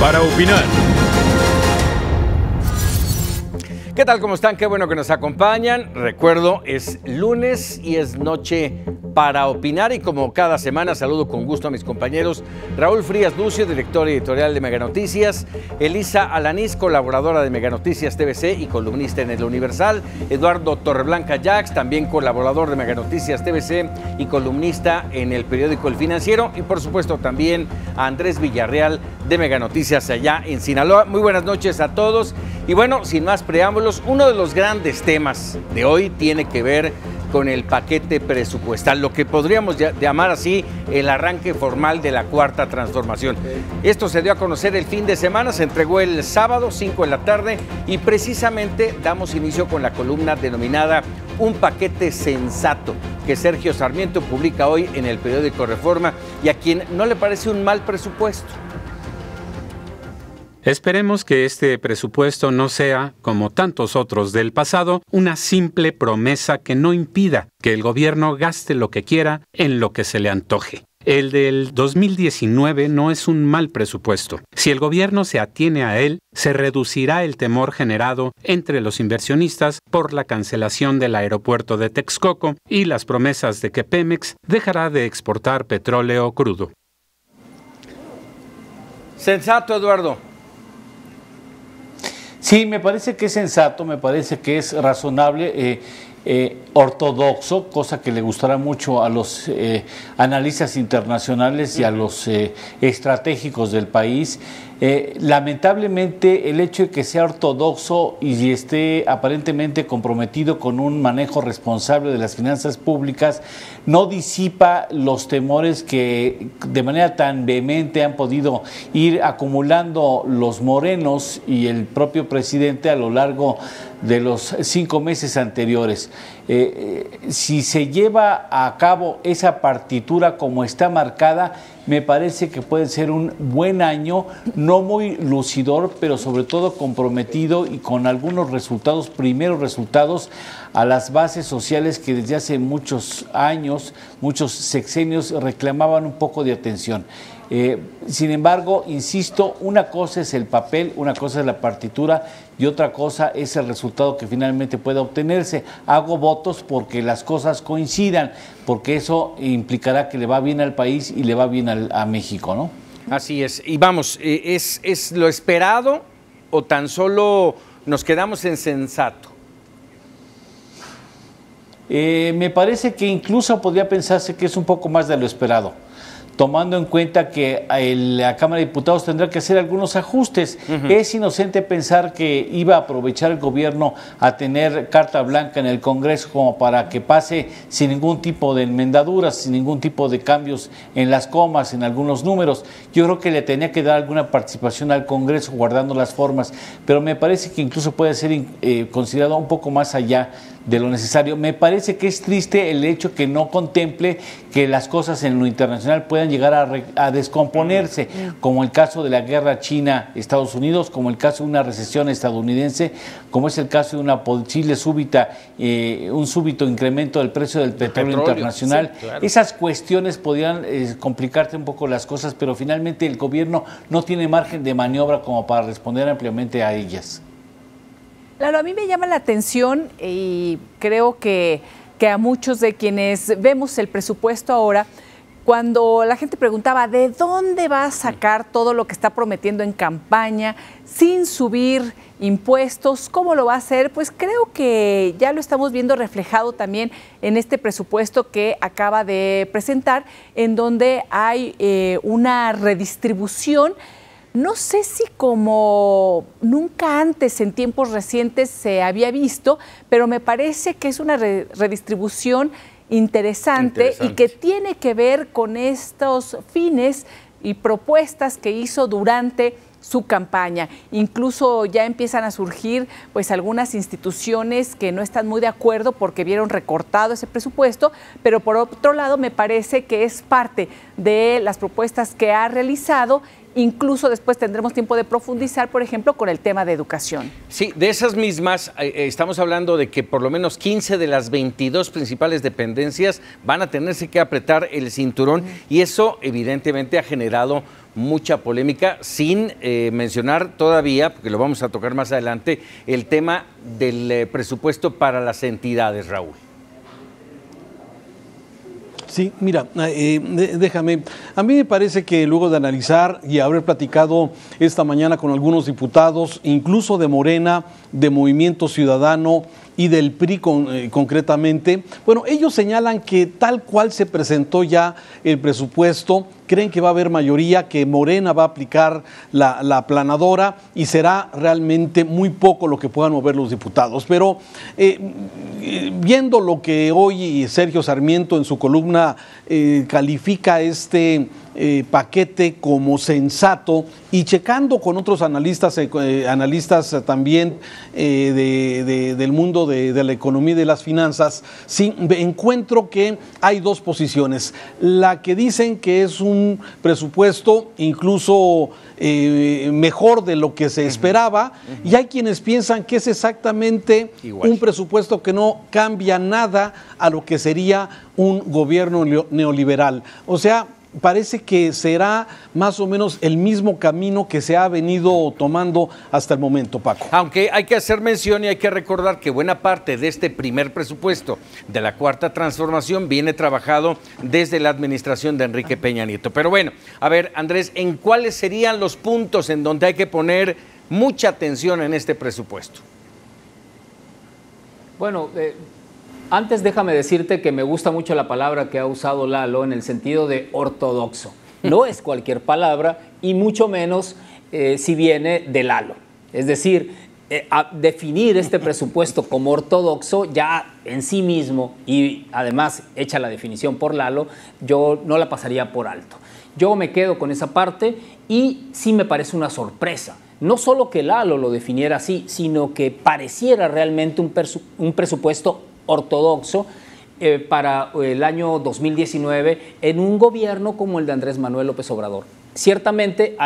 para opinar. ¿Qué tal? ¿Cómo están? Qué bueno que nos acompañan. Recuerdo, es lunes y es noche para opinar y como cada semana saludo con gusto a mis compañeros Raúl Frías Lucio, director editorial de Mega Noticias, Elisa Alanís, colaboradora de Mega Noticias TVC y columnista en El Universal, Eduardo Torreblanca Jax, también colaborador de Mega Noticias TVC y columnista en el periódico El Financiero, y por supuesto también a Andrés Villarreal de Mega Noticias allá en Sinaloa. Muy buenas noches a todos y bueno, sin más preámbulos, uno de los grandes temas de hoy tiene que ver con el paquete presupuestal, lo que podríamos llamar así el arranque formal de la Cuarta Transformación. Esto se dio a conocer el fin de semana, se entregó el sábado, 5 de la tarde, y precisamente damos inicio con la columna denominada Un paquete sensato, que Sergio Sarmiento publica hoy en el periódico Reforma, y a quien no le parece un mal presupuesto. Esperemos que este presupuesto no sea, como tantos otros del pasado, una simple promesa que no impida que el gobierno gaste lo que quiera en lo que se le antoje. El del 2019 no es un mal presupuesto. Si el gobierno se atiene a él, se reducirá el temor generado entre los inversionistas por la cancelación del aeropuerto de Texcoco y las promesas de que Pemex dejará de exportar petróleo crudo. Sensato, Eduardo. Sí, me parece que es sensato, me parece que es razonable, ortodoxo, cosa que le gustará mucho a los analistas internacionales y a los estratégicos del país. Lamentablemente el hecho de que sea ortodoxo y esté aparentemente comprometido con un manejo responsable de las finanzas públicas no disipa los temores que de manera tan vehemente han podido ir acumulando los morenos y el propio presidente a lo largo de los 5 meses anteriores. Si se lleva a cabo esa partitura como está marcada, me parece que puede ser un buen año, no muy lucidor, pero sobre todo comprometido y con algunos resultados, primeros resultados a las bases sociales que desde hace muchos años, muchos sexenios reclamaban un poco de atención. Sin embargo, insisto, una cosa es el papel, una cosa es la partitura y otra cosa es el resultado que finalmente pueda obtenerse. Hago votos porque las cosas coincidan, porque eso implicará que le va bien al país y le va bien a México, ¿no? Así es. Y vamos, ¿es lo esperado o tan solo nos quedamos en sensato? Me parece que incluso podría pensarse que es un poco más de lo esperado, tomando en cuenta que la Cámara de Diputados tendrá que hacer algunos ajustes. Es inocente pensar que iba a aprovechar el gobierno a tener carta blanca en el Congreso como para que pase sin ningún tipo de enmendaduras, sin ningún tipo de cambios en las comas, en algunos números. Yo creo que le tenía que dar alguna participación al Congreso guardando las formas, pero me parece que incluso puede ser considerado un poco más allá de lo necesario. Me parece que es triste el hecho que no contemple que las cosas en lo internacional puedan llegar a descomponerse, como el caso de la guerra China-Estados Unidos, como el caso de una recesión estadounidense, como es el caso de una posible un súbito incremento del precio del petróleo internacional. Sí, claro. Esas cuestiones podrían complicarte un poco las cosas, pero finalmente el gobierno no tiene margen de maniobra como para responder ampliamente a ellas. Claro, a mí me llama la atención y creo que a muchos de quienes vemos el presupuesto ahora, cuando la gente preguntaba ¿de dónde va a sacar todo lo que está prometiendo en campaña sin subir impuestos? ¿Cómo lo va a hacer? Pues creo que ya lo estamos viendo reflejado también en este presupuesto que acaba de presentar, en donde hay una redistribución. No sé si como nunca antes en tiempos recientes se había visto, pero me parece que es una redistribución interesante y que tiene que ver con estos fines y propuestas que hizo durante su campaña. Incluso ya empiezan a surgir pues algunas instituciones que no están muy de acuerdo porque vieron recortado ese presupuesto, pero por otro lado me parece que es parte de las propuestas que ha realizado. Incluso después tendremos tiempo de profundizar, por ejemplo, con el tema de educación. Sí, de esas mismas, estamos hablando de que por lo menos 15 de las 22 principales dependencias van a tenerse que apretar el cinturón y eso evidentemente ha generado mucha polémica, sin mencionar todavía, porque lo vamos a tocar más adelante, el tema del presupuesto para las entidades, Raúl. Sí, mira, déjame, a mí me parece que luego de analizar y haber platicado esta mañana con algunos diputados, incluso de Morena, de Movimiento Ciudadano y del PRI concretamente, bueno, ellos señalan que tal cual se presentó ya el presupuesto, creen que va a haber mayoría, que Morena va a aplicar la aplanadora y será realmente muy poco lo que puedan mover los diputados. Pero viendo lo que hoy Sergio Sarmiento en su columna califica este paquete como sensato y checando con otros analistas también del mundo de la economía y de las finanzas, sí, encuentro que hay dos posiciones. La que dicen que es un presupuesto incluso mejor de lo que se esperaba, y hay quienes piensan que es exactamente un presupuesto que no cambia nada a lo que sería un gobierno neoliberal. O sea, parece que será más o menos el mismo camino que se ha venido tomando hasta el momento, Paco. Aunque hay que hacer mención y hay que recordar que buena parte de este primer presupuesto de la Cuarta Transformación viene trabajado desde la administración de Enrique Peña Nieto. Pero bueno, a ver, Andrés, ¿en cuáles serían los puntos en donde hay que poner mucha atención en este presupuesto? Bueno, antes déjame decirte que me gusta mucho la palabra que ha usado Lalo en el sentido de ortodoxo. No es cualquier palabra y mucho menos si viene de Lalo. Es decir, definir este presupuesto como ortodoxo ya en sí mismo, y además hecha la definición por Lalo, yo no la pasaría por alto. Yo me quedo con esa parte y sí me parece una sorpresa. No solo que Lalo lo definiera así, sino que pareciera realmente un presupuesto ortodoxo para el año 2019 en un gobierno como el de Andrés Manuel López Obrador. Ciertamente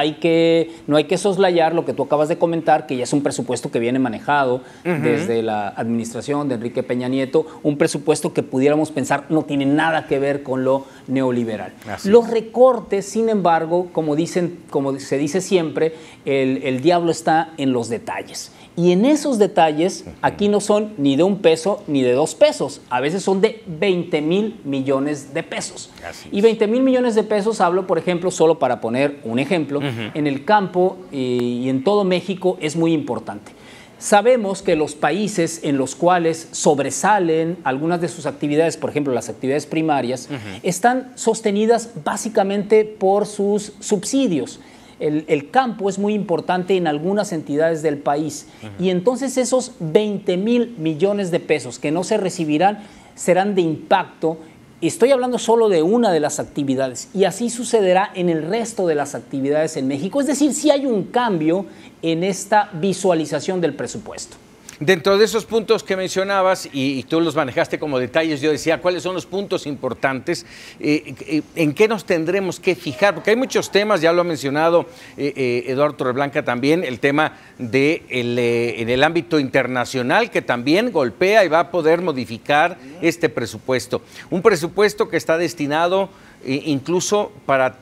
no hay que soslayar lo que tú acabas de comentar, que ya es un presupuesto que viene manejado desde la administración de Enrique Peña Nieto, un presupuesto que pudiéramos pensar no tiene nada que ver con lo neoliberal. Los recortes, sin embargo, como se dice siempre, el diablo está en los detalles. Y en esos detalles, aquí no son ni de 1 peso ni de 2 pesos, a veces son de 20,000 millones de pesos. Y 20,000 millones de pesos, hablo, por ejemplo, solo para poner un ejemplo, en el campo y en todo México es muy importante. Sabemos que los países en los cuales sobresalen algunas de sus actividades, por ejemplo, las actividades primarias, están sostenidas básicamente por sus subsidios. El campo es muy importante en algunas entidades del país y entonces esos 20,000 millones de pesos que no se recibirán serán de impacto. Estoy hablando solo de una de las actividades y así sucederá en el resto de las actividades en México. Es decir, sí hay un cambio en esta visualización del presupuesto. Dentro de esos puntos que mencionabas, y tú los manejaste como detalles, yo decía, ¿cuáles son los puntos importantes? ¿En qué nos tendremos que fijar? Porque hay muchos temas, ya lo ha mencionado Eduardo Torreblanca también, el tema en el ámbito internacional, que también golpea y va a poder modificar este presupuesto. Un presupuesto que está destinado incluso para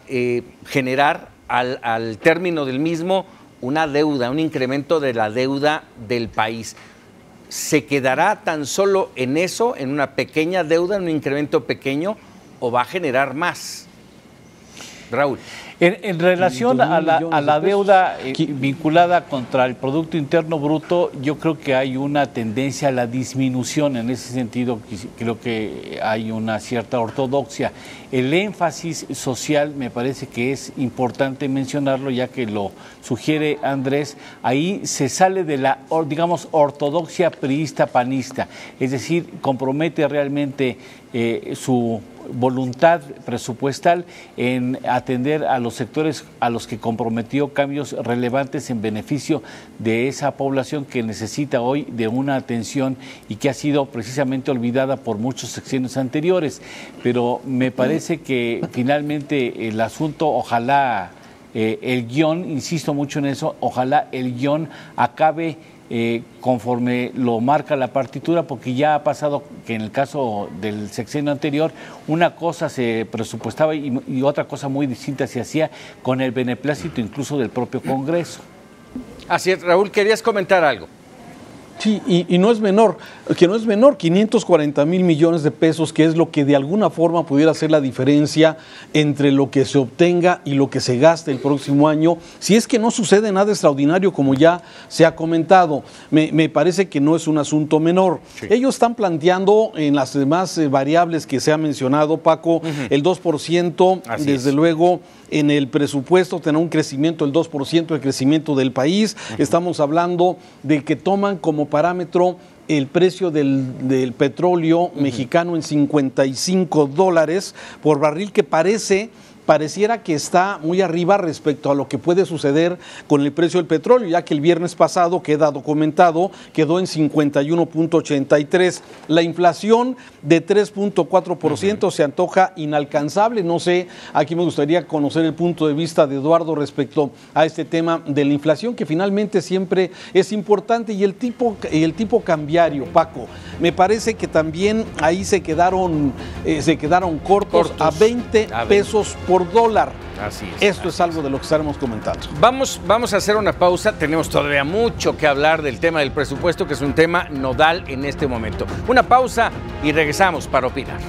generar al término del mismo una deuda, un incremento de la deuda del país. ¿Se quedará tan solo en eso, en una pequeña deuda, en un incremento pequeño, o va a generar más? Raúl. En relación a la deuda vinculada contra el Producto Interno Bruto, yo creo que hay una tendencia a la disminución. En ese sentido, creo que hay una cierta ortodoxia. El énfasis social me parece que es importante mencionarlo, ya que lo sugiere Andrés. Ahí se sale de la, digamos, ortodoxia priista panista, es decir, compromete realmente su voluntad presupuestal en atender a los sectores a los que comprometió cambios relevantes en beneficio de esa población que necesita hoy de una atención y que ha sido precisamente olvidada por muchos sexenios anteriores. Pero me parece que finalmente el asunto, ojalá el guión, insisto mucho en eso, ojalá el guión acabe conforme lo marca la partitura, porque ya ha pasado que en el caso del sexenio anterior una cosa se presupuestaba y otra cosa muy distinta se hacía con el beneplácito incluso del propio Congreso. Así es, Raúl, querías comentar algo. Sí, y no es menor, 540,000 millones de pesos, que es lo que de alguna forma pudiera hacer la diferencia entre lo que se obtenga y lo que se gaste el próximo año, si es que no sucede nada extraordinario como ya se ha comentado. Me parece que no es un asunto menor. Sí. Ellos están planteando en las demás variables que se ha mencionado, Paco, el 2%, así desde es. Luego en el presupuesto tendrá un crecimiento del 2% del crecimiento del país. Estamos hablando de que toman como parámetro el precio del petróleo mexicano en $55 por barril, que pareciera que está muy arriba respecto a lo que puede suceder con el precio del petróleo, ya que el viernes pasado, queda documentado, quedó en 51.83. La inflación de 3.4% se antoja inalcanzable. No sé, aquí me gustaría conocer el punto de vista de Eduardo respecto a este tema de la inflación, que finalmente siempre es importante, y el tipo cambiario, Paco. Me parece que también ahí se quedaron cortos a 20 pesos por dólar. Así es. Esto es algo de lo que estaremos comentando. Vamos a hacer una pausa. Tenemos todavía mucho que hablar del tema del presupuesto, que es un tema nodal en este momento. Una pausa y regresamos para opinar.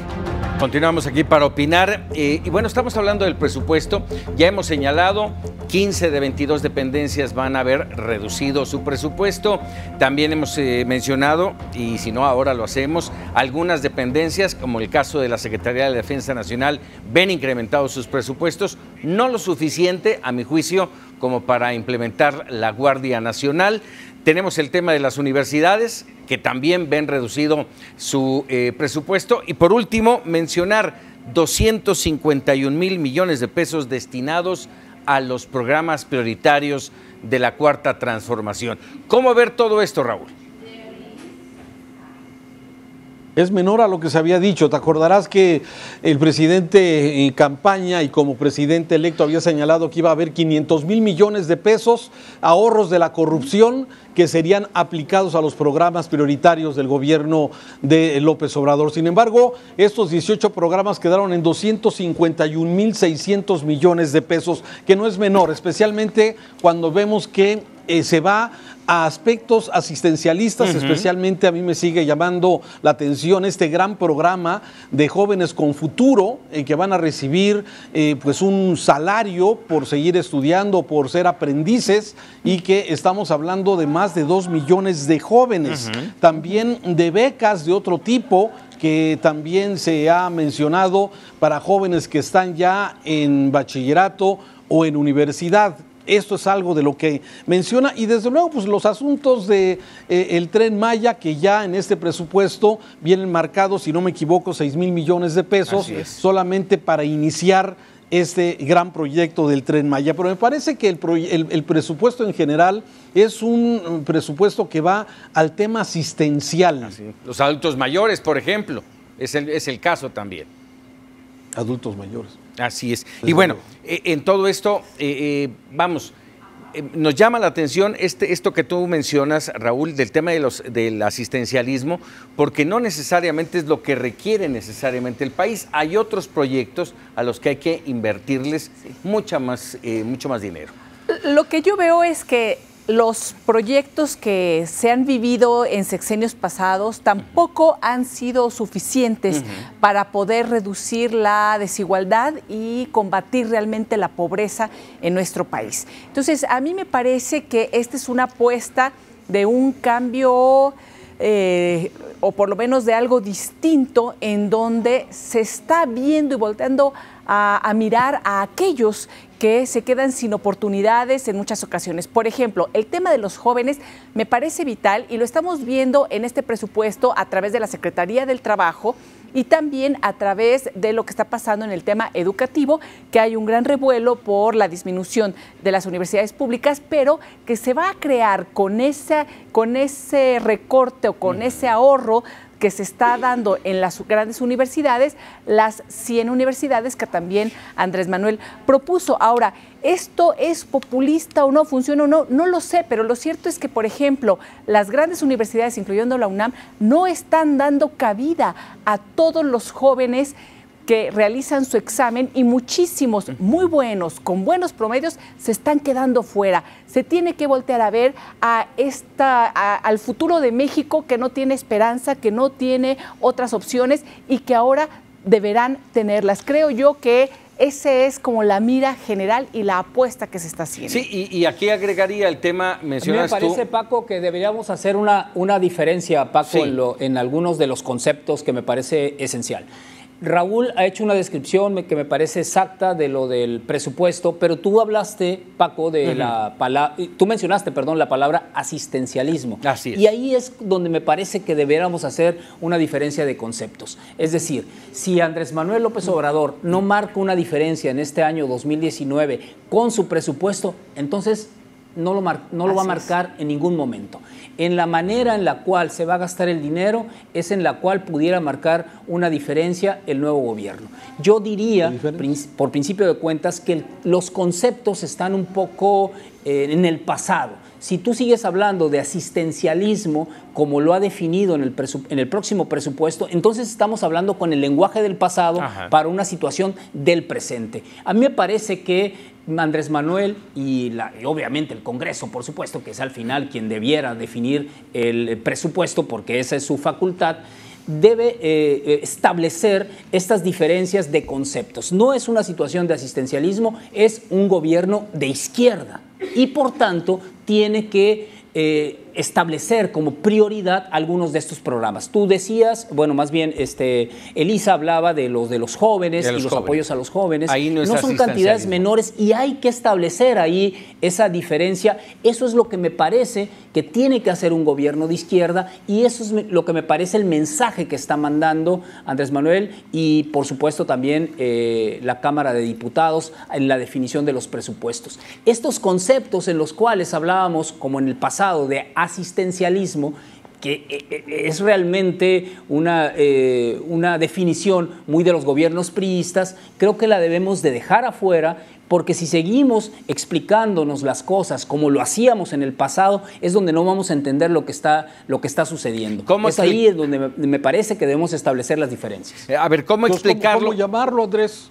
Continuamos aquí para opinar. Y bueno, estamos hablando del presupuesto. Ya hemos señalado, 15 de 22 dependencias van a haber reducido su presupuesto. También hemos mencionado, y si no ahora lo hacemos, algunas dependencias, como el caso de la Secretaría de la Defensa Nacional, ven incrementados sus presupuestos, no lo suficiente, a mi juicio, como para implementar la Guardia Nacional. Tenemos el tema de las universidades, que también ven reducido su presupuesto. Y por último, mencionar 251,000 millones de pesos destinados a los programas prioritarios de la Cuarta Transformación. ¿Cómo ver todo esto, Raúl? Es menor a lo que se había dicho. Te acordarás que el presidente en campaña y como presidente electo había señalado que iba a haber 500,000 millones de pesos, ahorros de la corrupción, que serían aplicados a los programas prioritarios del gobierno de López Obrador. Sin embargo, estos 18 programas quedaron en 251,600 millones de pesos, que no es menor, especialmente cuando vemos que se va a aspectos asistencialistas. Especialmente a mí me sigue llamando la atención este gran programa de jóvenes con futuro, que van a recibir pues un salario por seguir estudiando, por ser aprendices, y que estamos hablando de más de 2 millones de jóvenes. También de becas de otro tipo, que también se ha mencionado para jóvenes que están ya en bachillerato o en universidad. Esto es algo de lo que menciona, y desde luego pues los asuntos de el Tren Maya, que ya en este presupuesto vienen marcados, si no me equivoco, 6,000 millones de pesos solamente para iniciar este gran proyecto del Tren Maya. Pero me parece que el presupuesto en general es un presupuesto que va al tema asistencial. Los adultos mayores, por ejemplo, es el caso también. Adultos mayores. Así es. Y bueno, en todo esto, nos llama la atención esto que tú mencionas, Raúl, del tema del asistencialismo, porque no necesariamente es lo que requiere necesariamente el país. Hay otros proyectos a los que hay que invertirles mucho más dinero. Lo que yo veo es que los proyectos que se han vivido en sexenios pasados tampoco han sido suficientes para poder reducir la desigualdad y combatir realmente la pobreza en nuestro país. Entonces, a mí me parece que esta es una apuesta de un cambio o por lo menos de algo distinto, en donde se está viendo y volteando a mirar a aquellos que se quedan sin oportunidades en muchas ocasiones. Por ejemplo, el tema de los jóvenes me parece vital, y lo estamos viendo en este presupuesto a través de la Secretaría del Trabajo y también a través de lo que está pasando en el tema educativo, que hay un gran revuelo por la disminución de las universidades públicas, pero que se va a crear con ese recorte o con ese ahorro que se está dando en las grandes universidades, las 100 universidades que también Andrés Manuel propuso. Ahora, ¿esto es populista o no? ¿Funciona o no? No lo sé, pero lo cierto es que, por ejemplo, las grandes universidades, incluyendo la UNAM, no están dando cabida a todos los jóvenes que realizan su examen, y muchísimos muy buenos, con buenos promedios, se están quedando fuera. Se tiene que voltear a ver al futuro de México, que no tiene esperanza, que no tiene otras opciones y que ahora deberán tenerlas. Creo yo que ese es como la mira general y la apuesta que se está haciendo. Sí, y aquí agregaría el tema, mencionas tú. A mí me parece, Paco, que deberíamos hacer una diferencia, Paco, sí, en algunos de los conceptos que me parece esencial. Raúl ha hecho una descripción que me parece exacta de lo del presupuesto, pero tú hablaste, Paco, de tú mencionaste, perdón, la palabra asistencialismo. Así es. Y ahí es donde me parece que deberíamos hacer una diferencia de conceptos. Es decir, si Andrés Manuel López Obrador no marca una diferencia en este año 2019 con su presupuesto, entonces no lo va a marcar en ningún momento. En la manera en la cual se va a gastar el dinero es en la cual pudiera marcar una diferencia el nuevo gobierno. Yo diría, por principio de cuentas, que los conceptos están un poco en el pasado. Si tú sigues hablando de asistencialismo, como lo ha definido en el próximo presupuesto, entonces estamos hablando con el lenguaje del pasado para una situación del presente. A mí me parece que Andrés Manuel y obviamente el Congreso, por supuesto, que es al final quien debiera definir el presupuesto, porque esa es su facultad, debe establecer estas diferencias de conceptos. No es una situación de asistencialismo, es un gobierno de izquierda y por tanto tiene que establecer como prioridad algunos de estos programas. Tú decías, bueno, más bien Elisa hablaba de los jóvenes y los apoyos a los jóvenes. Ahí no son cantidades menores y hay que establecer ahí esa diferencia. Eso es lo que me parece que tiene que hacer un gobierno de izquierda y eso es lo que me parece el mensaje que está mandando Andrés Manuel y por supuesto también la Cámara de Diputados en la definición de los presupuestos. Estos conceptos en los cuales hablábamos como en el pasado de asistencialismo, que es realmente una definición muy de los gobiernos priistas, creo que la debemos de dejar afuera, porque si seguimos explicándonos las cosas como lo hacíamos en el pasado, es donde no vamos a entender lo que está sucediendo. Ahí es donde me parece que debemos establecer las diferencias. A ver, ¿cómo explicarlo? ¿Cómo llamarlo, Andrés?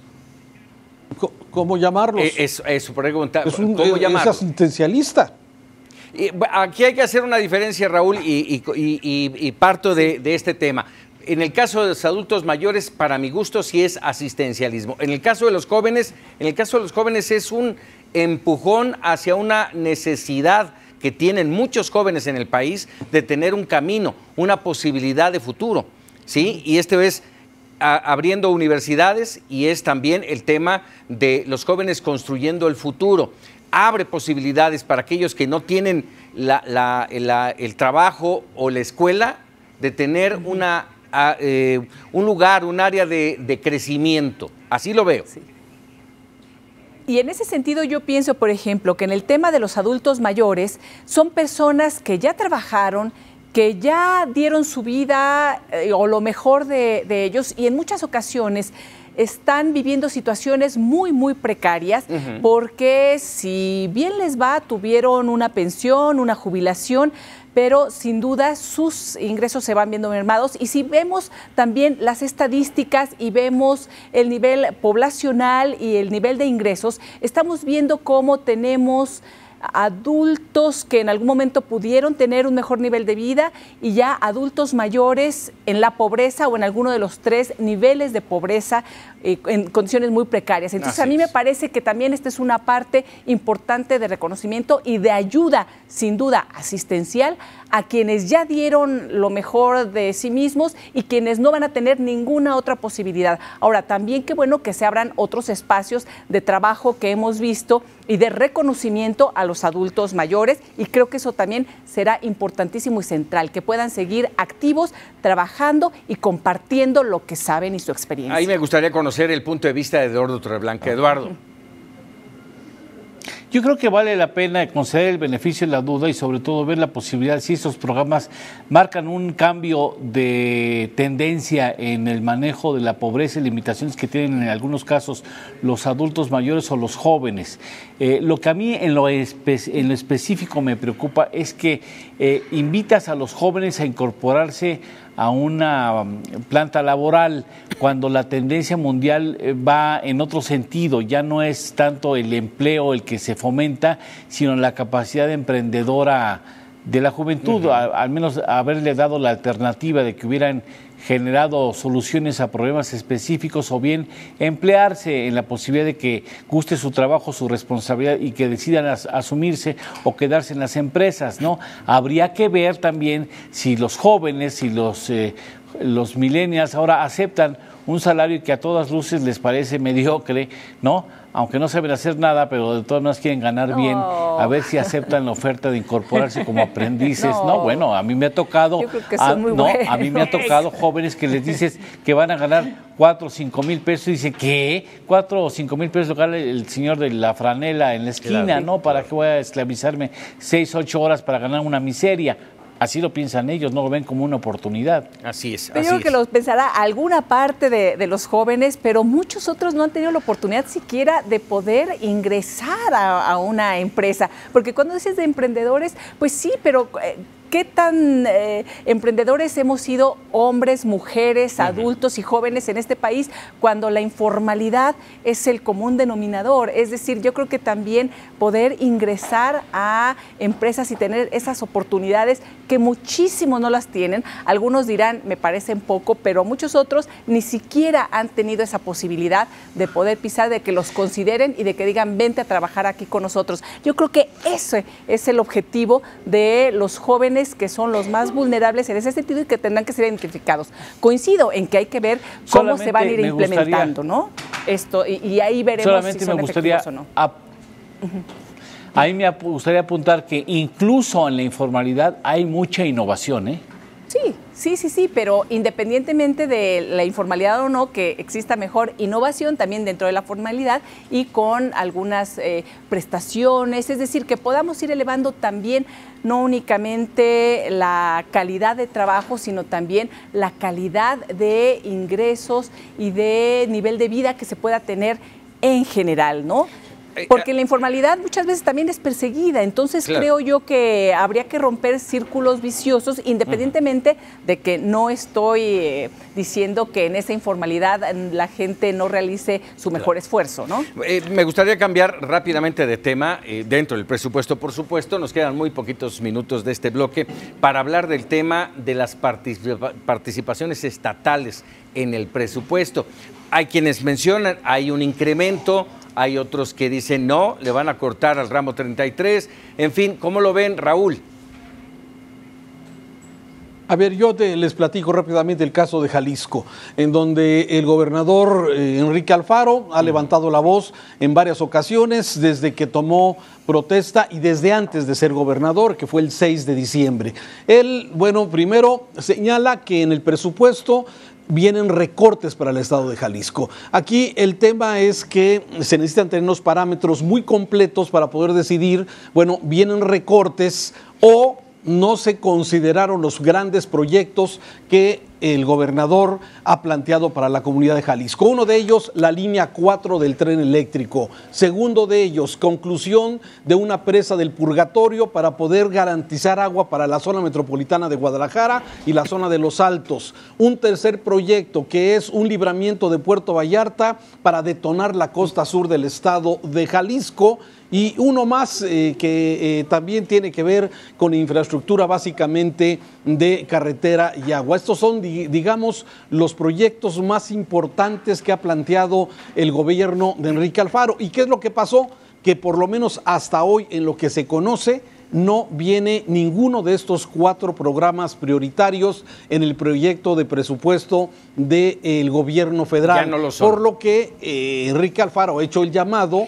¿Cómo llamarlo? Eso, pregunta. ¿Cómo llamarlo? Es asistencialista. Aquí hay que hacer una diferencia, Raúl, y parto de este tema. En el caso de los adultos mayores, para mi gusto, sí es asistencialismo. En el caso de los jóvenes, es un empujón hacia una necesidad que tienen muchos jóvenes en el país de tener un camino, una posibilidad de futuro, ¿sí? Y es abriendo universidades y es también el tema de los jóvenes construyendo el futuro. Abre posibilidades para aquellos que no tienen el trabajo o la escuela de tener un lugar, un área de crecimiento. Así lo veo. Sí. Y en ese sentido yo pienso, por ejemplo, que en el tema de los adultos mayores son personas que ya trabajaron, que ya dieron su vida o lo mejor de ellos y en muchas ocasiones están viviendo situaciones muy, muy precarias porque si bien les va, tuvieron una pensión, una jubilación, pero sin duda sus ingresos se van viendo mermados. Y si vemos también las estadísticas y vemos el nivel poblacional y el nivel de ingresos, estamos viendo cómo tenemos adultos que en algún momento pudieron tener un mejor nivel de vida y ya adultos mayores en la pobreza o en alguno de los 3 niveles de pobreza en condiciones muy precarias. Entonces a mí me parece que también esta es una parte importante de reconocimiento y de ayuda, sin duda, asistencial a quienes ya dieron lo mejor de sí mismos y quienes no van a tener ninguna otra posibilidad. Ahora, también qué bueno que se abran otros espacios de trabajo que hemos visto y de reconocimiento a los adultos mayores y creo que eso también será importantísimo y central, que puedan seguir activos, trabajando y compartiendo lo que saben y su experiencia. Ahí me gustaría conocer el punto de vista de Eduardo Torreblanca. Eduardo. Yo creo que vale la pena conceder el beneficio de la duda y sobre todo ver la posibilidad, si estos programas marcan un cambio de tendencia en el manejo de la pobreza y limitaciones que tienen en algunos casos los adultos mayores o los jóvenes. Lo que a mí en lo específico me preocupa es que invitas a los jóvenes a incorporarse a una planta laboral cuando la tendencia mundial va en otro sentido, ya no es tanto el empleo el que se fomenta, sino la capacidad emprendedora de la juventud, al menos haberle dado la alternativa de que hubieran generado soluciones a problemas específicos o bien emplearse en la posibilidad de que guste su trabajo, su responsabilidad y que decidan asumirse o quedarse en las empresas, ¿no? Habría que ver también si los jóvenes, si los millennials ahora aceptan un salario que a todas luces les parece mediocre, ¿no? Aunque no saben hacer nada, pero de todas maneras quieren ganar bien, a ver si aceptan la oferta de incorporarse como aprendices. No, bueno, a mí me ha tocado, a mí me ha tocado jóvenes que les dices que van a ganar 4 o 5 mil pesos y dicen, ¿qué? 4 o 5 mil pesos lo gana el señor de la franela en la esquina, claro. ¿No? ¿Para qué voy a esclavizarme 6, 8 horas para ganar una miseria? Así lo piensan ellos, no lo ven como una oportunidad. Así es. Pero yo creo que lo pensará alguna parte de los jóvenes, pero muchos otros no han tenido la oportunidad siquiera de poder ingresar a una empresa. Porque cuando dices de emprendedores, pues sí, pero ¿qué tan emprendedores hemos sido hombres, mujeres, adultos y jóvenes en este país cuando la informalidad es el común denominador? Es decir, yo creo que también poder ingresar a empresas y tener esas oportunidades que muchísimos no las tienen. Algunos dirán, me parecen poco, pero muchos otros ni siquiera han tenido esa posibilidad de poder pisar, de que los consideren y de que digan, vente a trabajar aquí con nosotros. Yo creo que ese es el objetivo de los jóvenes, que son los más vulnerables en ese sentido y que tendrán que ser identificados. Coincido en que hay que ver cómo se van a ir implementando, ¿no? Esto, y ahí veremos si son efectivos o no. A mí me gustaría apuntar que incluso en la informalidad hay mucha innovación, ¿eh? Sí, pero independientemente de la informalidad o no, que exista mejor innovación también dentro de la formalidad y con algunas prestaciones, es decir, que podamos ir elevando también no únicamente la calidad de trabajo, sino también la calidad de ingresos y de nivel de vida que se pueda tener en general, ¿no? Porque la informalidad muchas veces también es perseguida, entonces claro, creo yo que habría que romper círculos viciosos, independientemente de que no estoy diciendo que en esa informalidad la gente no realice su mejor esfuerzo, ¿no? Me gustaría cambiar rápidamente de tema, dentro del presupuesto, por supuesto, nos quedan muy poquitos minutos de este bloque, para hablar del tema de las participaciones estatales en el presupuesto. Hay quienes mencionan, hay un incremento, hay otros que dicen no, le van a cortar al ramo 33. En fin, ¿cómo lo ven, Raúl? A ver, yo les platico rápidamente el caso de Jalisco, en donde el gobernador Enrique Alfaro ha levantado la voz en varias ocasiones desde que tomó protesta y desde antes de ser gobernador, que fue el 6 de diciembre. Él, bueno, primero señala que en el presupuesto vienen recortes para el estado de Jalisco. Aquí el tema es que se necesitan tener unos parámetros muy completos para poder decidir, bueno, vienen recortes o no se consideraron los grandes proyectos que el gobernador ha planteado para la comunidad de Jalisco. Uno de ellos, la línea 4 del tren eléctrico. Segundo de ellos, conclusión de una presa del Purgatorio para poder garantizar agua para la zona metropolitana de Guadalajara y la zona de Los Altos. Un tercer proyecto que es un libramiento de Puerto Vallarta para detonar la costa sur del estado de Jalisco. Y uno más que también tiene que ver con infraestructura básicamente de carretera y agua. Estos son, digamos, los proyectos más importantes que ha planteado el gobierno de Enrique Alfaro. ¿Y qué es lo que pasó? Que por lo menos hasta hoy, en lo que se conoce, no viene ninguno de estos 4 programas prioritarios en el proyecto de presupuesto del gobierno federal. Ya no lo son. Por lo que Enrique Alfaro ha hecho un llamado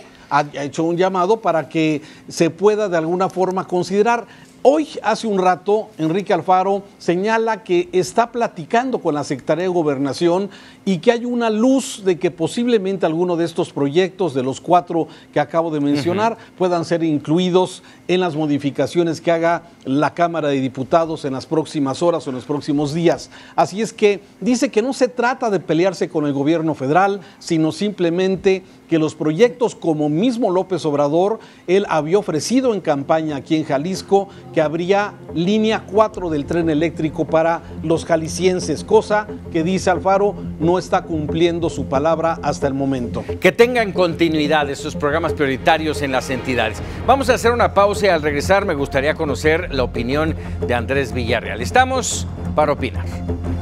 para que se pueda de alguna forma considerar. Hoy, hace un rato, Enrique Alfaro señala que está platicando con la Secretaría de Gobernación y que hay una luz de que posiblemente alguno de estos proyectos, de los 4 que acabo de mencionar, puedan ser incluidos en las modificaciones que haga la Cámara de Diputados en las próximas horas o en los próximos días. Así es que dice que no se trata de pelearse con el gobierno federal, sino simplemente que los proyectos, como mismo López Obrador, él había ofrecido en campaña aquí en Jalisco, que habría línea 4 del tren eléctrico para los jaliscienses, cosa que, dice Alfaro, no está cumpliendo su palabra hasta el momento. Que tengan continuidad esos programas prioritarios en las entidades. Vamos a hacer una pausa y al regresar me gustaría conocer la opinión de Andrés Villarreal. Estamos para opinar.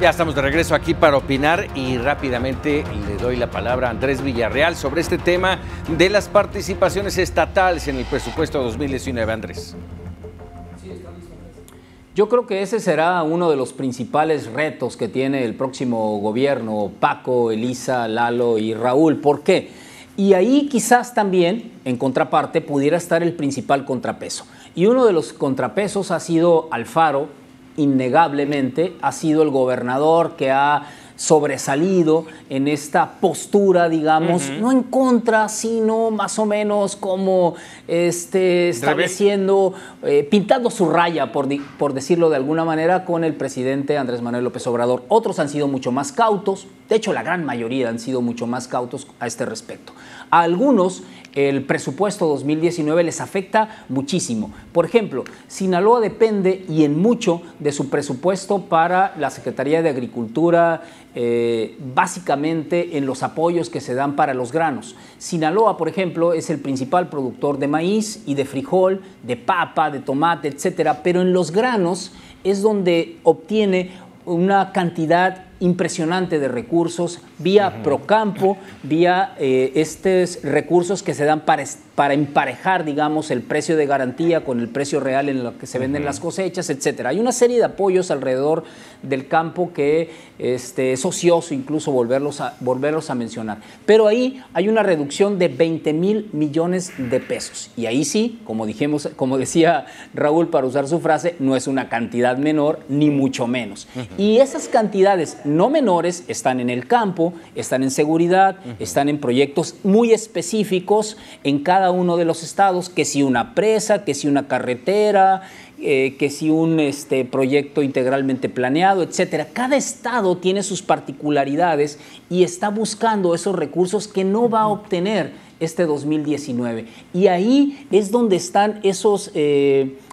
Ya estamos de regreso aquí para opinar y rápidamente le doy la palabra a Andrés Villarreal sobre este tema de las participaciones estatales en el presupuesto 2019. Andrés. Yo creo que ese será uno de los principales retos que tiene el próximo gobierno, Paco, Elisa, Lalo y Raúl. ¿Por qué? Y ahí quizás también, en contraparte, pudiera estar el principal contrapeso. Y uno de los contrapesos ha sido Alfaro, innegablemente, ha sido el gobernador que ha sobresalido en esta postura, digamos, no en contra, sino más o menos como estableciendo, pintando su raya, por decirlo de alguna manera, con el presidente Andrés Manuel López Obrador. Otros han sido mucho más cautos, de hecho la gran mayoría han sido mucho más cautos a este respecto. A algunos el presupuesto 2019 les afecta muchísimo. Por ejemplo, Sinaloa depende y en mucho de su presupuesto para la Secretaría de Agricultura, básicamente en los apoyos que se dan para los granos. Sinaloa, por ejemplo, es el principal productor de maíz y de frijol, de papa, de tomate, etcétera, pero en los granos es donde obtiene una cantidad impresionante de recursos vía Procampo, vía estos recursos que se dan para emparejar, digamos, el precio de garantía con el precio real en lo que se venden las cosechas, etcétera. Hay una serie de apoyos alrededor del campo que es ocioso incluso volverlos a mencionar. Pero ahí hay una reducción de 20,000 millones de pesos. Y ahí sí, como decía Raúl, para usar su frase, no es una cantidad menor, ni mucho menos. Y esas cantidades no menores están en el campo, están en seguridad, están en proyectos muy específicos en cada uno de los estados, que si una presa, que si una carretera, que si un proyecto integralmente planeado, etcétera. Cada estado tiene sus particularidades y está buscando esos recursos que no va a obtener este 2019. Y ahí es donde están esos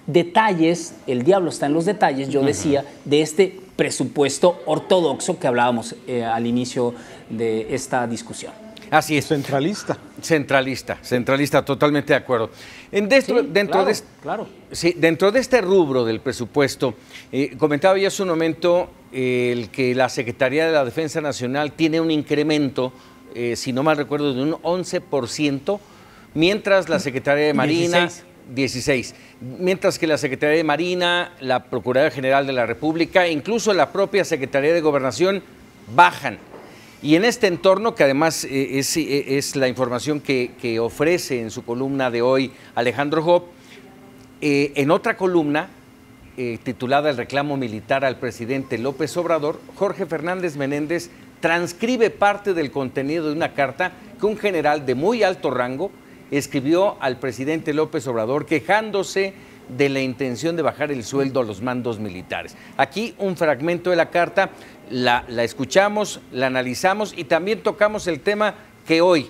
detalles, el diablo está en los detalles, yo decía, de este presupuesto ortodoxo que hablábamos al inicio de esta discusión. Así es. Centralista, totalmente de acuerdo. Dentro de este rubro del presupuesto, comentaba ya hace un momento el que la Secretaría de la Defensa Nacional tiene un incremento, si no mal recuerdo, de un 11%, mientras la Secretaría de Marina... 16. Mientras que la Secretaría de Marina, la Procuraduría General de la República, incluso la propia Secretaría de Gobernación bajan. Y en este entorno, que además es la información que ofrece en su columna de hoy Alejandro Job, en otra columna titulada El reclamo militar al presidente López Obrador, Jorge Fernández Menéndez transcribe parte del contenido de una carta que un general de muy alto rango escribió al presidente López Obrador quejándose de la intención de bajar el sueldo a los mandos militares. Aquí un fragmento de la carta, la escuchamos, la analizamos y también tocamos el tema que hoy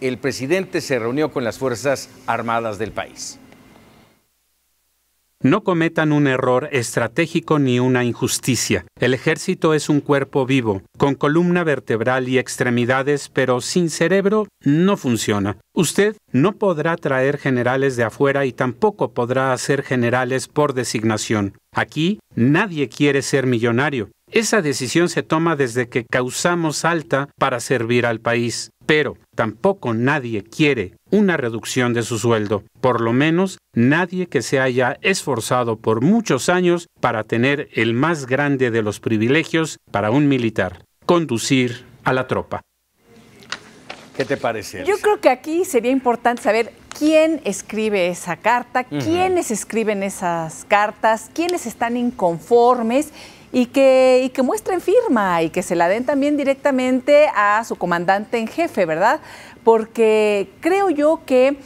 el presidente se reunió con las Fuerzas Armadas del país. No cometan un error estratégico ni una injusticia. El ejército es un cuerpo vivo, con columna vertebral y extremidades, pero sin cerebro no funciona. Usted no podrá traer generales de afuera y tampoco podrá hacer generales por designación. Aquí nadie quiere ser millonario. Esa decisión se toma desde que causamos alta para servir al país. Pero tampoco nadie quiere una reducción de su sueldo. Por lo menos nadie que se haya esforzado por muchos años para tener el más grande de los privilegios para un militar: conducir a la tropa. ¿Qué te parece? Yo creo que aquí sería importante saber quién escribe esa carta, quiénes escriben esas cartas, quiénes están inconformes y que muestren firma y que se la den también directamente a su comandante en jefe, ¿verdad? Porque creo yo que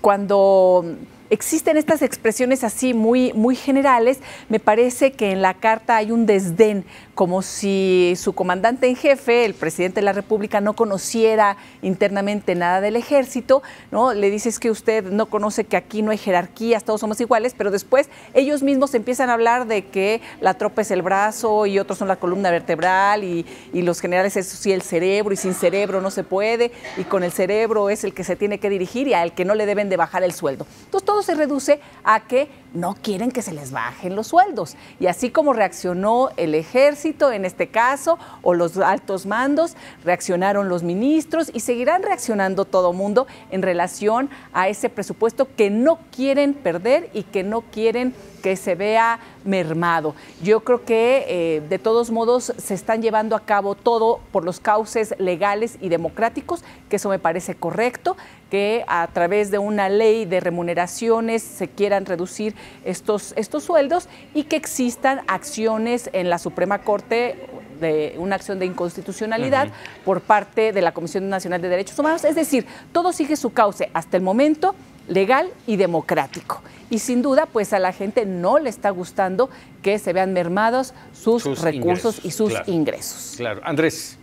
cuando existen estas expresiones así muy generales, me parece que en la carta hay un desdén, como si su comandante en jefe, el presidente de la República, no conociera internamente nada del ejército, ¿no? Le dices que usted no conoce que aquí no hay jerarquías, todos somos iguales, pero después ellos mismos empiezan a hablar de que la tropa es el brazo y otros son la columna vertebral y los generales es sí el cerebro y sin cerebro no se puede y con el cerebro es el que se tiene que dirigir y al que no le deben de bajar el sueldo. Entonces todo se reduce a que no quieren que se les bajen los sueldos. Y así como reaccionó el ejército en este caso, o los altos mandos, reaccionaron los ministros y seguirán reaccionando todo mundo en relación a ese presupuesto que no quieren perder y que no quieren que se vea mermado. Yo creo que de todos modos se están llevando a cabo todo por los cauces legales y democráticos, que eso me parece correcto, que a través de una ley de remuneraciones se quieran reducir estos sueldos y que existan acciones en la Suprema Corte, de una acción de inconstitucionalidad por parte de la Comisión Nacional de Derechos Humanos. Es decir, todo sigue su cauce hasta el momento legal y democrático. Y sin duda, pues a la gente no le está gustando que se vean mermados sus recursos y sus ingresos. Claro. Andrés.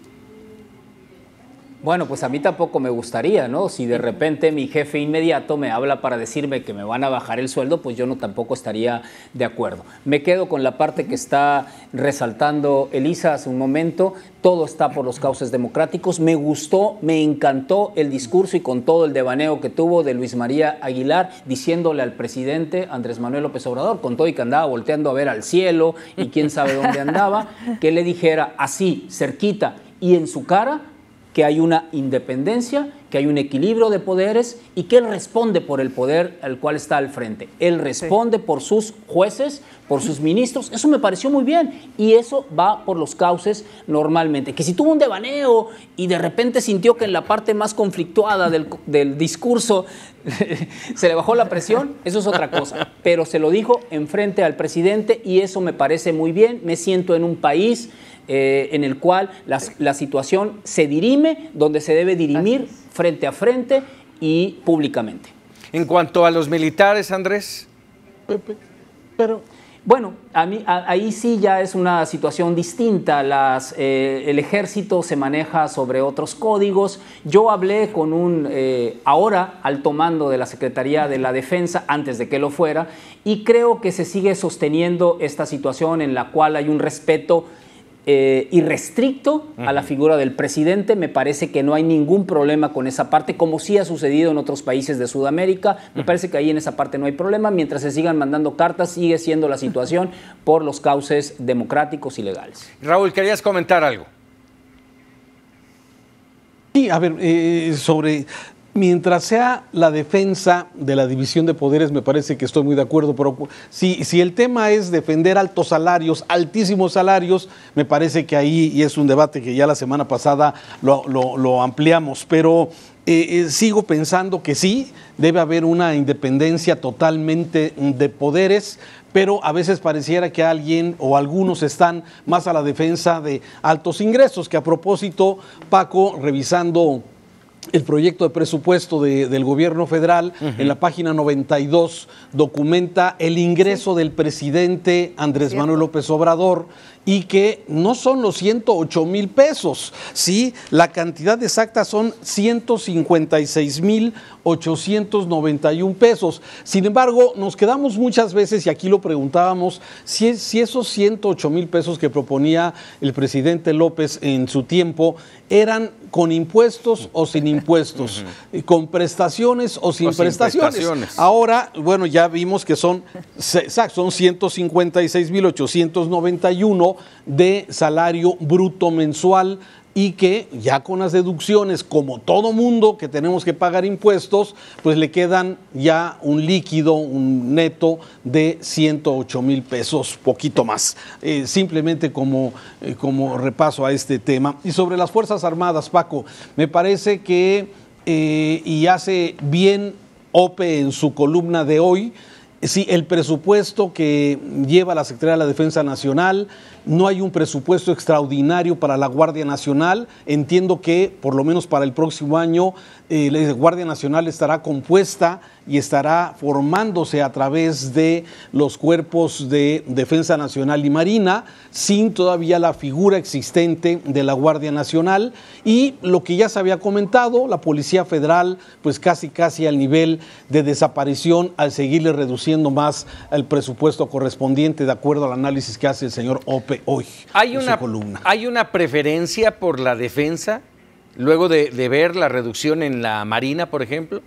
Bueno, pues a mí tampoco me gustaría, ¿no? Si de repente mi jefe inmediato me habla para decirme que me van a bajar el sueldo, pues yo no tampoco estaría de acuerdo. Me quedo con la parte que está resaltando Elisa hace un momento. Todo está por los cauces democráticos. Me gustó, me encantó el discurso y con todo el devaneo que tuvo de Luis María Aguilar diciéndole al presidente Andrés Manuel López Obrador, con todo y que andaba volteando a ver al cielo y quién sabe dónde andaba, que le dijera así, cerquita y en su cara, que hay una independencia, que hay un equilibrio de poderes y que él responde por el poder al cual está al frente. Él responde por sus jueces, por sus ministros. Eso me pareció muy bien y eso va por los cauces normalmente. Que si tuvo un devaneo y de repente sintió que en la parte más conflictuada del discurso se le bajó la presión, eso es otra cosa. Pero se lo dijo enfrente al presidente y eso me parece muy bien. Me siento en un país en el cual la situación se dirime donde se debe dirimir frente a frente y públicamente. En cuanto a los militares, Andrés. Pero bueno, ahí sí ya es una situación distinta. El ejército se maneja sobre otros códigos. Yo hablé con un ahora alto mando de la Secretaría de la Defensa, antes de que lo fuera, y creo que se sigue sosteniendo esta situación en la cual hay un respeto irrestricto a la figura del presidente. Me parece que no hay ningún problema con esa parte, como sí ha sucedido en otros países de Sudamérica. Me parece que ahí en esa parte no hay problema. Mientras se sigan mandando cartas, sigue siendo la situación por los cauces democráticos y legales. Raúl, ¿querías comentar algo? Sí, a ver, mientras sea la defensa de la división de poderes, me parece que estoy muy de acuerdo, pero si el tema es defender altos salarios, altísimos salarios, me parece que ahí, y es un debate que ya la semana pasada lo ampliamos, pero sigo pensando que sí, debe haber una independencia totalmente de poderes, pero a veces pareciera que alguien o algunos están más a la defensa de altos ingresos, que a propósito, Paco, revisando el proyecto de presupuesto del gobierno federal, en la página 92, documenta el ingreso del presidente Andrés Manuel López Obrador y que no son los 108,000 pesos, ¿sí? La cantidad exacta son 156,891 pesos. Sin embargo, nos quedamos muchas veces, y aquí lo preguntábamos, si esos 108,000 pesos que proponía el presidente López en su tiempo eran con impuestos o sin impuestos, con prestaciones o sin prestaciones. Ahora, bueno, ya vimos que son 156,891 de salario bruto mensual y que ya con las deducciones, como todo mundo que tenemos que pagar impuestos, pues le quedan ya un líquido, un neto de 108,000 pesos, poquito más. Simplemente como repaso a este tema. Y sobre las Fuerzas Armadas, Paco, me parece que, y hace bien Ope en su columna de hoy, sí, el presupuesto que lleva la Secretaría de la Defensa Nacional, no hay un presupuesto extraordinario para la Guardia Nacional. Entiendo que por lo menos para el próximo año la Guardia Nacional estará compuesta y estará formándose a través de los cuerpos de Defensa Nacional y Marina, sin todavía la figura existente de la Guardia Nacional. Y lo que ya se había comentado, la Policía Federal, pues casi al nivel de desaparición, al seguirle reduciendo más el presupuesto correspondiente, de acuerdo al análisis que hace el señor Ope hoy en su columna. ¿Hay una preferencia por la defensa luego de ver la reducción en la Marina, por ejemplo?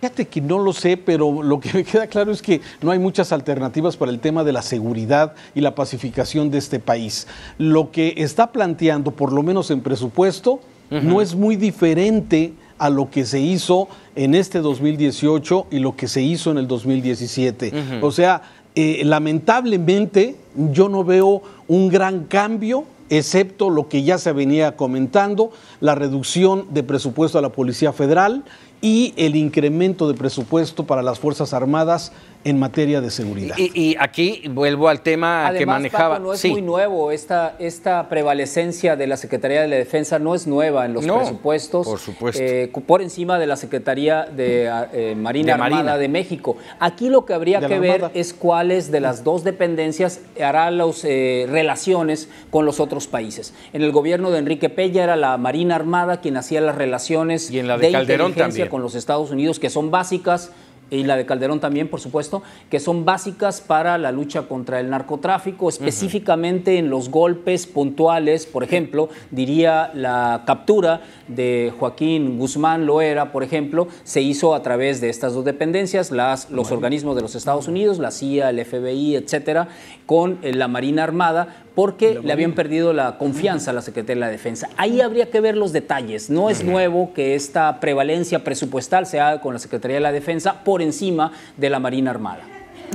Fíjate que no lo sé, pero lo que me queda claro es que no hay muchas alternativas para el tema de la seguridad y la pacificación de este país. Lo que está planteando, por lo menos en presupuesto, no es muy diferente a lo que se hizo en este 2018 y lo que se hizo en el 2017. O sea, lamentablemente yo no veo un gran cambio, excepto lo que ya se venía comentando, la reducción de presupuesto a la Policía Federal y el incremento de presupuesto para las Fuerzas Armadas en materia de seguridad. Y aquí vuelvo al tema que manejaba. Paco, no es muy nuevo, esta prevalecencia de la Secretaría de la Defensa no es nueva en los presupuestos. Por supuesto. Por encima de la Secretaría de Marina Armada de México. Aquí lo que habría que ver es cuáles de las dos dependencias hará las relaciones con los otros países. En el gobierno de Enrique Peña era la Marina Armada quien hacía las relaciones y en la de Calderón inteligencia también con los Estados Unidos, que son básicas, y la de Calderón también, por supuesto, que son básicas para la lucha contra el narcotráfico, específicamente en los golpes puntuales. Por ejemplo, diría la captura de Joaquín Guzmán Loera, por ejemplo, se hizo a través de estas dos dependencias, los organismos de los Estados Unidos, la CIA, el FBI, etcétera, con la Marina Armada, porque le habían perdido la confianza a la Secretaría de la Defensa. Ahí habría que ver los detalles. No es nuevo que esta prevalencia presupuestal se haga con la Secretaría de la Defensa por encima de la Marina Armada.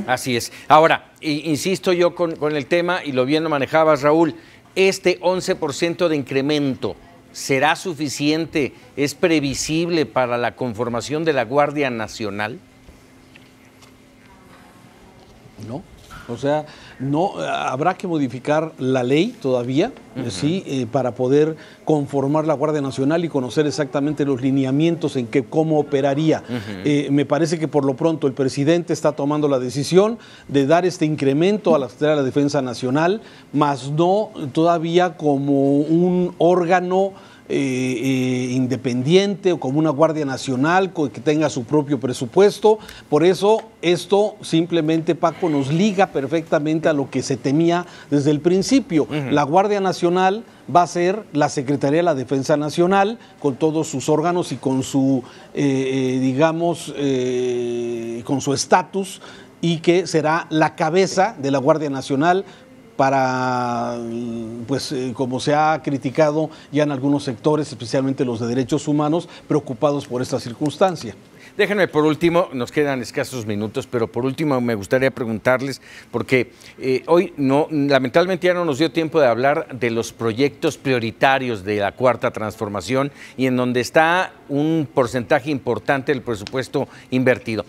Así es. Ahora, insisto yo con el tema, y lo bien lo manejabas, Raúl, este 11% de incremento, ¿será suficiente? ¿Es previsible para la conformación de la Guardia Nacional? No. O sea, no habrá que modificar la ley todavía, sí, para poder conformar la Guardia Nacional y conocer exactamente los lineamientos en cómo operaría. Me parece que por lo pronto el presidente está tomando la decisión de dar este incremento a la Secretaría de la Defensa Nacional, más no todavía como un órgano independiente o como una Guardia Nacional que tenga su propio presupuesto. Por eso esto simplemente, Paco, nos liga perfectamente a lo que se temía desde el principio. La Guardia Nacional va a ser la Secretaría de la Defensa Nacional con todos sus órganos y con su, con su estatus, y que será la cabeza de la Guardia Nacional para, pues, como se ha criticado ya en algunos sectores, especialmente los de derechos humanos, preocupados por esta circunstancia. Déjenme por último, nos quedan escasos minutos, pero por último me gustaría preguntarles, porque hoy lamentablemente ya no nos dio tiempo de hablar de los proyectos prioritarios de la Cuarta Transformación y en donde está un porcentaje importante del presupuesto invertido.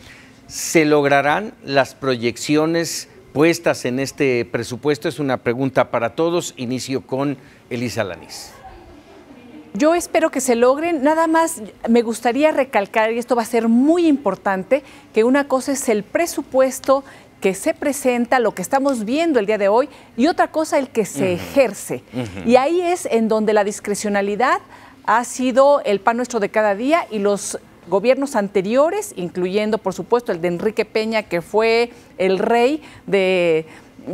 ¿Se lograrán las proyecciones puestas en este presupuesto? Es una pregunta para todos. Inicio con Elisa Lanís. Yo espero que se logren. Nada más me gustaría recalcar, y esto va a ser muy importante, que una cosa es el presupuesto que se presenta, lo que estamos viendo el día de hoy, y otra cosa el que se ejerce. Y ahí es en donde la discrecionalidad ha sido el pan nuestro de cada día, y los gobiernos anteriores, incluyendo por supuesto el de Enrique Peña, que fue el rey de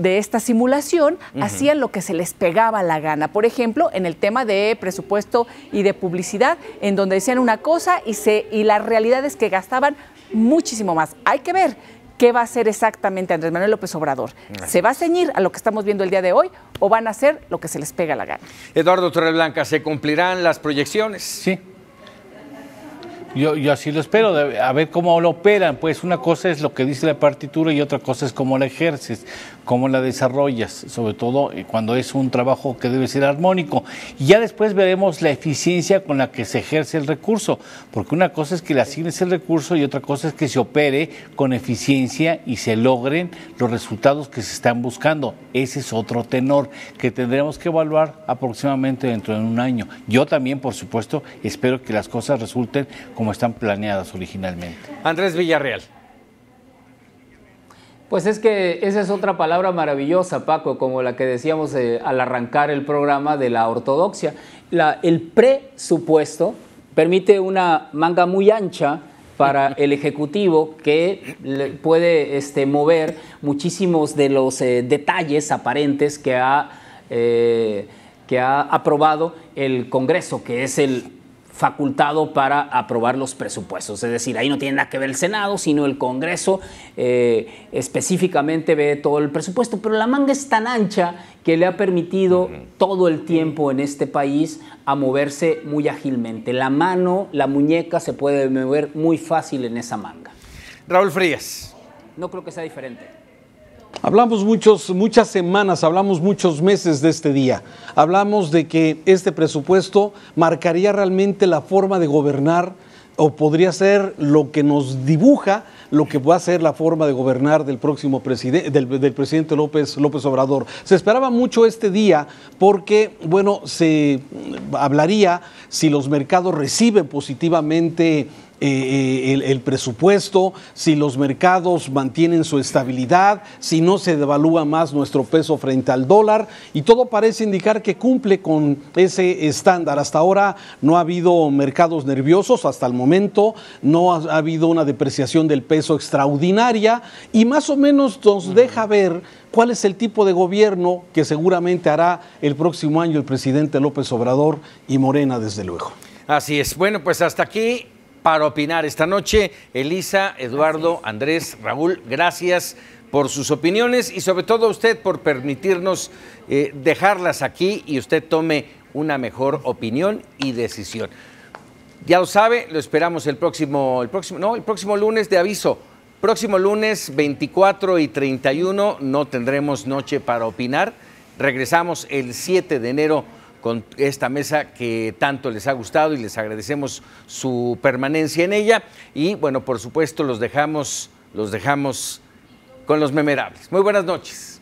esta simulación, hacían lo que se les pegaba la gana. Por ejemplo, en el tema de presupuesto y de publicidad, en donde decían una cosa y la realidad es que gastaban muchísimo más. Hay que ver ¿qué va a hacer exactamente Andrés Manuel López Obrador? ¿Se va a ceñir a lo que estamos viendo el día de hoy o van a hacer lo que se les pega la gana? Eduardo Torreblanca, ¿se cumplirán las proyecciones? Sí. Yo así lo espero, a ver cómo lo operan. Pues una cosa es lo que dice la partitura y otra cosa es cómo la ejerces, cómo la desarrollas, sobre todo cuando es un trabajo que debe ser armónico. Y ya después veremos la eficiencia con la que se ejerce el recurso, porque una cosa es que le asignes el recurso y otra cosa es que se opere con eficiencia y se logren los resultados que se están buscando. Ese es otro tenor que tendremos que evaluar aproximadamente dentro de un año. Yo también, por supuesto, espero que las cosas resulten como están planeadas originalmente. Andrés Villarreal. Pues es que esa es otra palabra maravillosa, Paco, como la que decíamos al arrancar el programa de la ortodoxia. El presupuesto permite una manga muy ancha para el Ejecutivo que puede mover muchísimos de los detalles aparentes que ha aprobado el Congreso, que es el facultado para aprobar los presupuestos. Es decir, ahí no tiene nada que ver el Senado, sino el Congreso específicamente ve todo el presupuesto, pero la manga es tan ancha que le ha permitido todo el tiempo en este país a moverse muy ágilmente. La mano, la muñeca se puede mover muy fácil en esa manga. Raúl Frías. No creo que sea diferente. Hablamos muchas semanas, hablamos muchos meses de este día. Hablamos de que este presupuesto marcaría realmente la forma de gobernar o podría ser lo que nos dibuja lo que va a ser la forma de gobernar del próximo presidente, del presidente López Obrador. Se esperaba mucho este día porque, bueno, se hablaría si los mercados reciben positivamente el presupuesto, si los mercados mantienen su estabilidad, si no se devalúa más nuestro peso frente al dólar, y todo parece indicar que cumple con ese estándar. Hasta ahora no ha habido mercados nerviosos, hasta el momento no ha habido una depreciación del peso extraordinaria, y más o menos nos deja ver cuál es el tipo de gobierno que seguramente hará el próximo año el presidente López Obrador y Morena, desde luego. Así es. Bueno, pues hasta aquí para opinar esta noche. Elisa, Eduardo, Andrés, Raúl, gracias por sus opiniones y sobre todo a usted por permitirnos dejarlas aquí y usted tome una mejor opinión y decisión. Ya lo sabe, lo esperamos el próximo lunes, de aviso. Próximo lunes 24 y 31 no tendremos noche para opinar. Regresamos el 7 de enero con esta mesa que tanto les ha gustado y les agradecemos su permanencia en ella. Y bueno, por supuesto los dejamos con los memorables. Muy buenas noches.